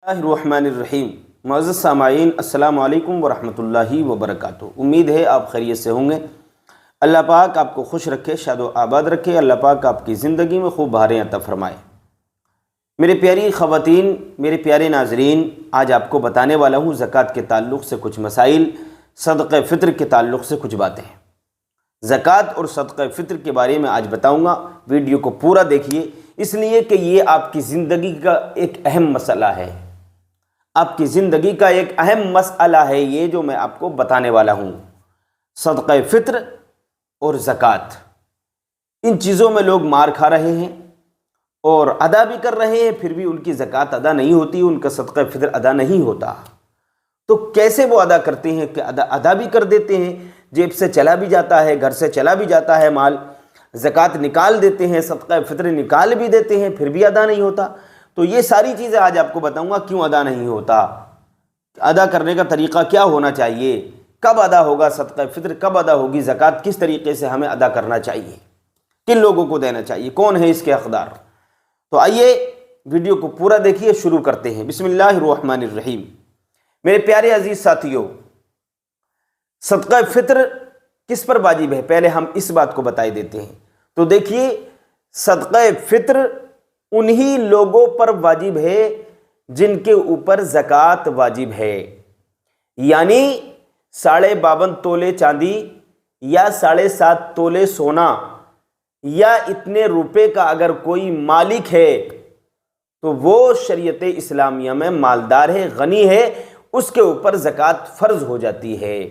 الرحمن الرحیم۔ معزز سامعین، السلام علیکم ورحمۃ اللہ وبرکاتہ۔ امید ہے آپ خیریت سے ہوں گے۔ اللہ پاک آپ کو خوش رکھے، شاد و آباد رکھے۔ اللہ پاک آپ کی زندگی میں خوب بہاریں عطا فرمائے۔ میرے پیاری خواتین، میرے پیارے ناظرین، آج آپ کو بتانے والا ہوں زکوٰۃ کے تعلق سے کچھ مسائل، صدقہ فطر کے تعلق سے کچھ باتیں۔ زکوٰۃ اور صدقہ فطر کے بارے میں آج بتاؤں گا۔ ویڈیو کو پورا دیکھیے، اس لیے کہ یہ آپ کی زندگی کا ایک اہم مسئلہ ہے۔ آپ کی زندگی کا ایک اہم مسئلہ ہے یہ جو میں آپ کو بتانے والا ہوں۔ صدقہ فطر اور زکوٰۃ، ان چیزوں میں لوگ مار کھا رہے ہیں اور ادا بھی کر رہے ہیں، پھر بھی ان کی زکوٰۃ ادا نہیں ہوتی، ان کا صدقہ فطر ادا نہیں ہوتا۔ تو کیسے وہ ادا کرتے ہیں کہ ادا بھی کر دیتے ہیں، جیب سے چلا بھی جاتا ہے، گھر سے چلا بھی جاتا ہے مال، زکوٰۃ نکال دیتے ہیں، صدقہ فطر نکال بھی دیتے ہیں، پھر بھی ادا نہیں ہوتا۔ تو یہ ساری چیزیں آج آپ کو بتاؤں گا کیوں ادا نہیں ہوتا، ادا کرنے کا طریقہ کیا ہونا چاہیے، کب ادا ہوگا صدقہ فطر، کب ادا ہوگی زکوٰۃ، کس طریقے سے ہمیں ادا کرنا چاہیے، کن لوگوں کو دینا چاہیے، کون ہے اس کے حقدار۔ تو آئیے ویڈیو کو پورا دیکھیے، شروع کرتے ہیں۔ بسم اللہ الرحمن الرحیم۔ میرے پیارے عزیز ساتھیوں، صدقہ فطر کس پر واجب ہے، پہلے ہم اس بات کو بتائی دیتے ہیں۔ تو دیکھیے، صدقہ فطر انہی لوگوں پر واجب ہے جن کے اوپر زکوٰۃ واجب ہے، یعنی 52.5 تولے چاندی یا 7.5 تولے سونا یا اتنے روپے کا اگر کوئی مالک ہے تو وہ شریعت اسلامیہ میں مالدار ہے، غنی ہے، اس کے اوپر زکوٰۃ فرض ہو جاتی ہے،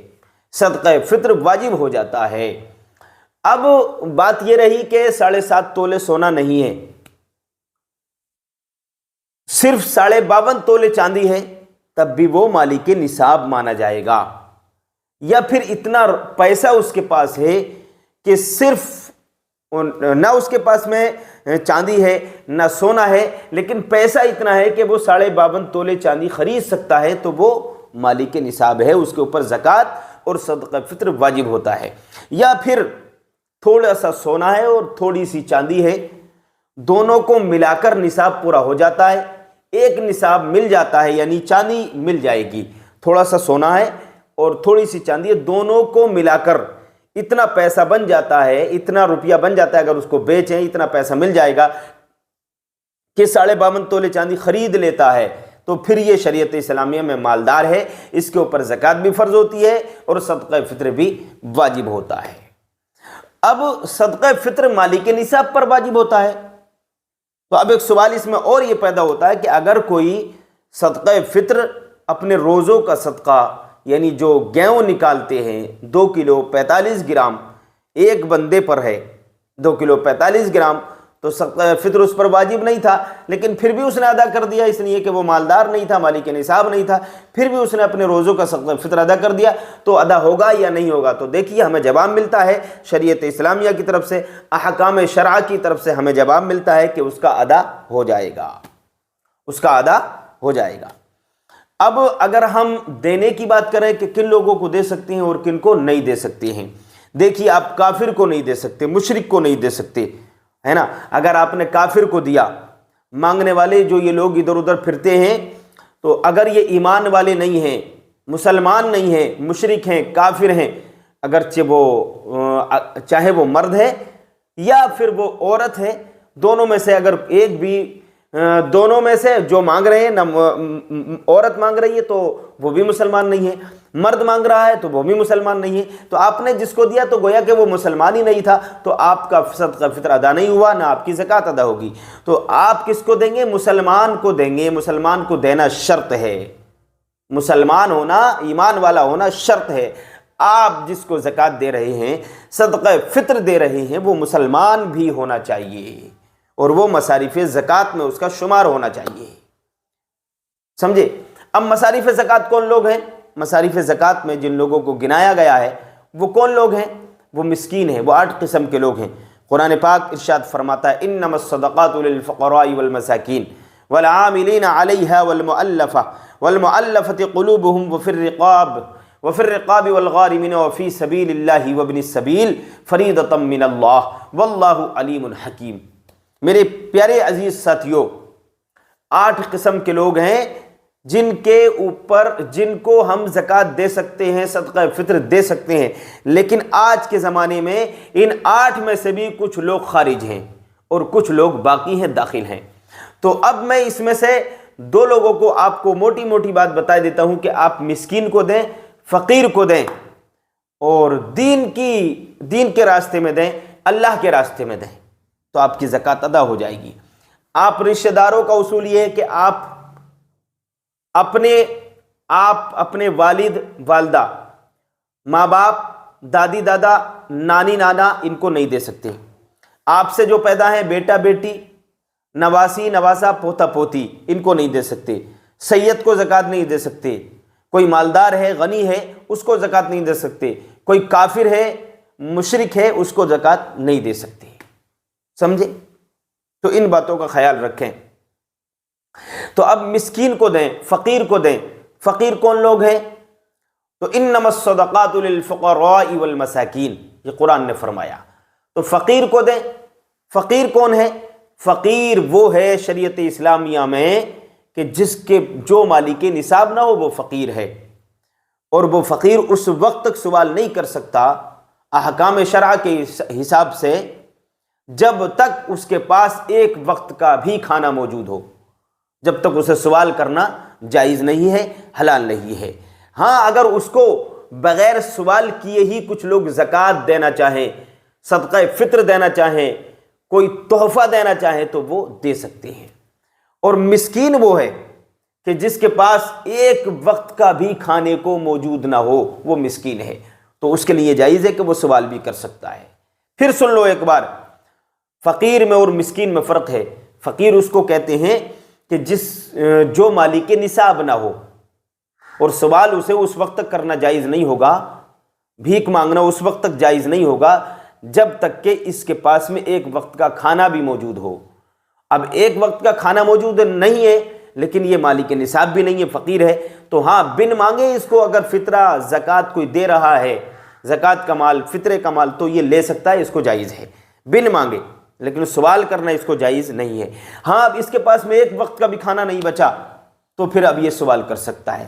صدقہ فطر واجب ہو جاتا ہے۔ اب بات یہ رہی کہ 7.5 تولے سونا نہیں ہے، صرف 52.5 تولے چاندی ہے، تب بھی وہ مالک نصاب مانا جائے گا۔ یا پھر اتنا پیسہ اس کے پاس ہے کہ صرف نہ اس کے پاس میں چاندی ہے نہ سونا ہے، لیکن پیسہ اتنا ہے کہ وہ 52.5 تولے چاندی خرید سکتا ہے، تو وہ مالک نصاب ہے، اس کے اوپر زکوٰۃ اور صدقہ فطر واجب ہوتا ہے۔ یا پھر تھوڑا سا سونا ہے اور تھوڑی سی چاندی ہے، دونوں کو ملا کر نصاب پورا ہو جاتا ہے، ایک نصاب مل جاتا ہے، یعنی چاندی مل جائے گی، تھوڑا سا سونا ہے اور تھوڑی سی چاندی ہے، دونوں کو ملا کر اتنا پیسہ بن جاتا ہے، اتنا روپیہ بن جاتا ہے، اگر اس کو بیچیں اتنا پیسہ مل جائے گا کہ 52.5 تولے چاندی خرید لیتا ہے، تو پھر یہ شریعت اسلامیہ میں مالدار ہے، اس کے اوپر زکوٰۃ بھی فرض ہوتی ہے اور صدقہ فطر بھی واجب ہوتا ہے۔ اب صدقہ فطر مالک نصاب پر واجب ہوتا ہے، تو اب ایک سوال اس میں اور یہ پیدا ہوتا ہے کہ اگر کوئی صدقہ فطر اپنے روزوں کا صدقہ، یعنی جو گیہوں نکالتے ہیں 2 کلو 45 گرام ایک بندے پر ہے، 2 کلو 45 گرام، تو صدقہ فطر اس پر واجب نہیں تھا، لیکن پھر بھی اس نے ادا کر دیا، اس لیے کہ وہ مالدار نہیں تھا، مالک نصاب نہیں تھا، پھر بھی اس نے اپنے روزوں کا صدقہ فطر ادا کر دیا، تو ادا ہوگا یا نہیں ہوگا؟ تو دیکھیے، ہمیں جواب ملتا ہے شریعت اسلامیہ کی طرف سے، احکام شرع کی طرف سے ہمیں جواب ملتا ہے کہ اس کا ادا ہو جائے گا، اس کا ادا ہو جائے گا۔ اب اگر ہم دینے کی بات کریں کہ کن لوگوں کو دے سکتے ہیں اور کن کو نہیں دے سکتے ہیں، دیکھیے، آپ کافر کو نہیں دے سکتے، مشرک کو نہیں دے سکتے، ہے نا۔ اگر آپ نے کافر کو دیا، مانگنے والے جو یہ لوگ ادھر ادھر پھرتے ہیں، تو اگر یہ ایمان والے نہیں ہیں، مسلمان نہیں ہیں، مشرک ہیں، کافر ہیں، اگرچہ وہ چاہے وہ مرد ہے یا پھر وہ عورت ہے، دونوں میں سے اگر ایک بھی، دونوں میں سے جو مانگ رہے ہیں، نہ عورت مانگ رہی ہے تو وہ بھی مسلمان نہیں ہے، مرد مانگ رہا ہے تو وہ بھی مسلمان نہیں ہے، تو آپ نے جس کو دیا تو گویا کہ وہ مسلمان ہی نہیں تھا، تو آپ کا صدقہ فطر ادا نہیں ہوا، نہ آپ کی زکوٰۃ ادا ہوگی۔ تو آپ کس کو دیں گے؟ مسلمان کو دیں گے، مسلمان کو دینا شرط ہے، مسلمان ہونا، ایمان والا ہونا شرط ہے۔ آپ جس کو زکوٰۃ دے رہے ہیں، صدقہ فطر دے رہے ہیں، وہ مسلمان بھی ہونا چاہیے اور وہ مصارف زکوٰۃ میں اس کا شمار ہونا چاہیے، سمجھے؟ اب مصارف زکوٰۃ کون لوگ ہیں؟ مصارف زکوٰۃ میں جن لوگوں کو گنایا گیا ہے وہ کون لوگ ہیں؟ وہ مسکین ہیں، وہ 8 قسم کے لوگ ہیں۔ قرآن پاک ارشاد فرماتا ہے، انما الصدقات للفقراء والمساکین والعاملین علیہا والمؤلفۃ قلوبہم وفی الرقاب والغارمین وفی سبیل اللہ وابن السبیل فریضۃ من اللہ واللہ علیم حکیم۔ میرے پیارے عزیز ساتھیوں، 8 قسم کے لوگ ہیں جن کو ہم زکوٰۃ دے سکتے ہیں، صدقہ فطر دے سکتے ہیں، لیکن آج کے زمانے میں ان 8 میں سے بھی کچھ لوگ خارج ہیں اور کچھ لوگ باقی ہیں، داخل ہیں۔ تو اب میں اس میں سے 2 لوگوں کو آپ کو موٹی موٹی بات بتا دیتا ہوں کہ آپ مسکین کو دیں، فقیر کو دیں، اور دین کے راستے میں دیں، اللہ کے راستے میں دیں، تو آپ کی زکوٰۃ ادا ہو جائے گی۔ آپ رشتہ داروں کا اصول یہ ہے کہ آپ اپنے والد والدہ، ماں باپ، دادی دادا، نانی نانا ان کو نہیں دے سکتے۔ آپ سے جو پیدا ہیں بیٹا بیٹی، نواسی نواسا، پوتا پوتی، ان کو نہیں دے سکتے۔ سید کو زکوٰۃ نہیں دے سکتے۔ کوئی مالدار ہے، غنی ہے، اس کو زکوٰۃ نہیں دے سکتے۔ کوئی کافر ہے، مشرک ہے، اس کو زکوٰۃ نہیں دے سکتے۔ سمجھے؟ تو ان باتوں کا خیال رکھیں۔ تو اب مسکین کو دیں، فقیر کو دیں۔ فقیر کون لوگ ہیں؟ تو انما الصدقات للفقراء والمساکین، یہ قرآن نے فرمایا۔ تو فقیر کو دیں۔ فقیر کون ہے؟ فقیر وہ ہے شریعت اسلامیہ میں کہ جو مالک نصاب نہ ہو وہ فقیر ہے، اور وہ فقیر اس وقت تک سوال نہیں کر سکتا احکام شرع کے حساب سے جب تک اس کے پاس ایک وقت کا بھی کھانا موجود ہو، جب تک اسے سوال کرنا جائز نہیں ہے، حلال نہیں ہے۔ ہاں، اگر اس کو بغیر سوال کیے ہی کچھ لوگ زکوٰۃ دینا چاہیں، صدقہ فطر دینا چاہیں، کوئی تحفہ دینا چاہیں تو وہ دے سکتے ہیں۔ اور مسکین وہ ہے کہ جس کے پاس ایک وقت کا بھی کھانے کو موجود نہ ہو، وہ مسکین ہے، تو اس کے لیے جائز ہے کہ وہ سوال بھی کر سکتا ہے۔ پھر سن لو ایک بار، فقیر میں اور مسکین میں فرق ہے۔ فقیر اس کو کہتے ہیں کہ جو مالک نصاب نہ ہو، اور سوال اسے اس وقت تک کرنا جائز نہیں ہوگا، بھیک مانگنا اس وقت تک جائز نہیں ہوگا جب تک کہ اس کے پاس میں ایک وقت کا کھانا بھی موجود ہو۔ اب ایک وقت کا کھانا موجود نہیں ہے، لیکن یہ مالک نصاب بھی نہیں ہے، فقیر ہے، تو ہاں بن مانگے اس کو اگر فطرہ زکوٰۃ کوئی دے رہا ہے، زکوٰۃ کا مال، فطرے کا مال، تو یہ لے سکتا ہے، اس کو جائز ہے بن مانگے، لیکن سوال کرنا اس کو جائز نہیں ہے۔ ہاں، اب اس کے پاس میں ایک وقت کا بھی کھانا نہیں بچا تو پھر اب یہ سوال کر سکتا ہے۔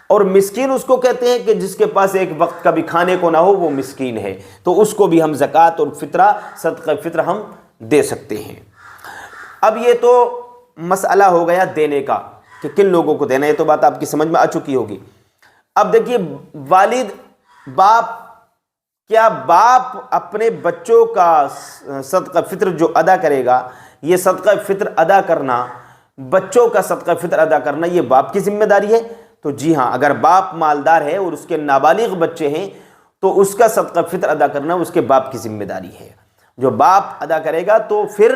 اور مسکین اس کو کہتے ہیں کہ جس کے پاس ایک وقت کا بھی کھانے کو نہ ہو، وہ مسکین ہے، تو اس کو بھی ہم زکوٰۃ اور فطرہ، صدقہ فطر ہم دے سکتے ہیں۔ اب یہ تو مسئلہ ہو گیا دینے کا کہ کن لوگوں کو دینا ہے، تو بات آپ کی سمجھ میں آ چکی ہوگی۔ اب دیکھیے، والد، باپ، کیا باپ اپنے بچوں کا صدقہ فطر جو ادا کرے گا، یہ صدقہ فطر ادا کرنا، بچوں کا صدقہ فطر ادا کرنا، یہ باپ کی ذمہ داری ہے؟ تو جی ہاں، اگر باپ مالدار ہے اور اس کے نابالغ بچے ہیں تو اس کا صدقہ فطر ادا کرنا اس کے باپ کی ذمہ داری ہے۔ جو باپ ادا کرے گا تو پھر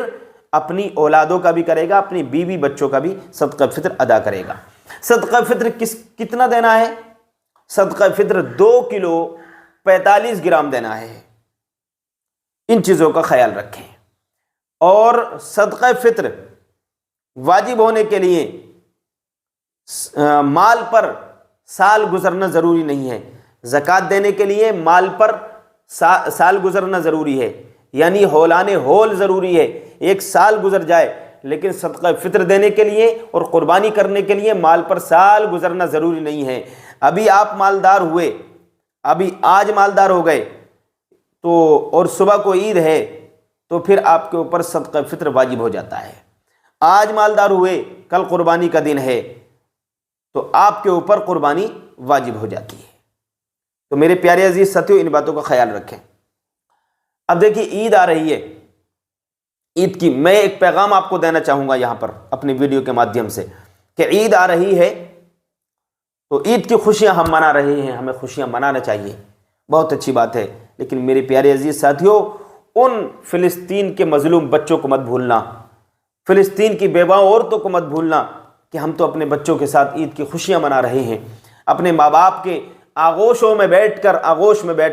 اپنی اولادوں کا بھی کرے گا، اپنی بیوی بچوں کا بھی صدقہ فطر ادا کرے گا۔ صدقہ فطر کتنا دینا ہے؟ صدقہ فطر 2 کلو 45 گرام دینا ہے۔ ان چیزوں کا خیال رکھیں۔ اور صدقہ فطر واجب ہونے کے لیے مال پر سال گزرنا ضروری نہیں ہے۔ زکوٰۃ دینے کے لیے مال پر سال گزرنا ضروری ہے، یعنی ہولان ہول ضروری ہے، 1 سال گزر جائے، لیکن صدقہ فطر دینے کے لیے اور قربانی کرنے کے لیے مال پر سال گزرنا ضروری نہیں ہے۔ ابھی آپ مالدار ہوئے، ابھی آج مالدار ہو گئے تو اور صبح کو عید ہے تو پھر آپ کے اوپر صدقہ فطر واجب ہو جاتا ہے۔ آج مالدار ہوئے، کل قربانی کا دن ہے تو آپ کے اوپر قربانی واجب ہو جاتی ہے۔ تو میرے پیارے عزیز ساتھیو، ان باتوں کا خیال رکھیں۔ اب دیکھیے، عید آ رہی ہے، عید کی میں ایک پیغام آپ کو دینا چاہوں گا یہاں پر اپنی ویڈیو کے مادھیم سے کہ عید آ رہی ہے تو عید کی خوشیاں ہم منا رہے ہیں، ہمیں خوشیاں منانا چاہیے، بہت اچھی بات ہے، لیکن میرے پیارے عزیز ساتھیو، ان فلسطین کے مظلوم بچوں کو مت بھولنا، فلسطین کی بیواؤں عورتوں کو مت بھولنا کہ ہم تو اپنے بچوں کے ساتھ عید کی خوشیاں منا رہے ہیں، اپنے ماں باپ کے آغوش میں بیٹھ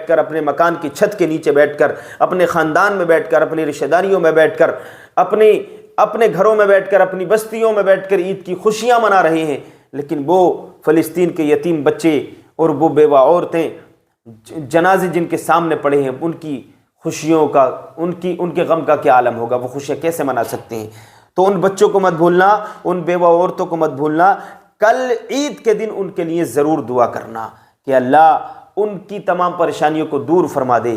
کر، اپنے مکان کی چھت کے نیچے بیٹھ کر، اپنے خاندان میں بیٹھ کر، اپنی رشتہ داریوں میں بیٹھ کر، اپنے گھروں میں بیٹھ کر، اپنی بستیوں میں بیٹھ کر عید کی خوشیاں منا رہے ہیں، لیکن وہ فلسطین کے یتیم بچے اور وہ بیوہ عورتیں، جنازے جن کے سامنے پڑے ہیں، ان کی خوشیوں کا، ان کے غم کا کیا عالم ہوگا، وہ خوشیاں کیسے منا سکتے ہیں؟ تو ان بچوں کو مت بھولنا، ان بیوہ عورتوں کو مت بھولنا، کل عید کے دن ان کے لیے ضرور دعا کرنا کہ اللہ ان کی تمام پریشانیوں کو دور فرما دے،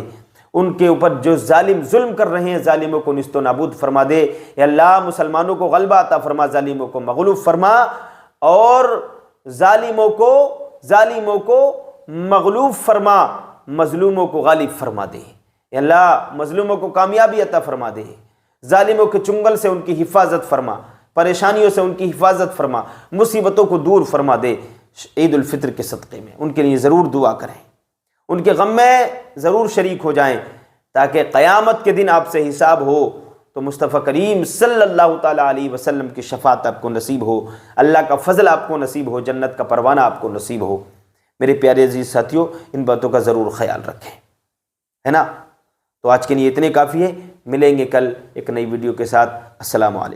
ان کے اوپر جو ظالم ظلم کر رہے ہیں ظالموں کو نیست و نابود فرما دے۔ یا اللہ مسلمانوں کو غلبہ عطا فرما، ظالموں کو مغلوب فرما، اور ظالموں کو مغلوب فرما، مظلوموں کو غالب فرما دے۔ یا اللہ مظلوموں کو کامیابی عطا فرما دے، ظالموں کے چنگل سے ان کی حفاظت فرما، پریشانیوں سے ان کی حفاظت فرما، مصیبتوں کو دور فرما دے۔ عید الفطر کے صدقے میں ان کے لیے ضرور دعا کریں، ان کے غم میں ضرور شریک ہو جائیں، تاکہ قیامت کے دن آپ سے حساب ہو تو مصطفیٰ کریم صلی اللہ تعالیٰ علیہ وسلم کی شفاعت آپ کو نصیب ہو، اللہ کا فضل آپ کو نصیب ہو، جنت کا پروانہ آپ کو نصیب ہو۔ میرے پیارے عزیز ساتھیوں، ان باتوں کا ضرور خیال رکھیں، ہے نا؟ تو آج کے لیے اتنے کافی ہے، ملیں گے کل ایک نئی ویڈیو کے ساتھ۔ السلام علیکم۔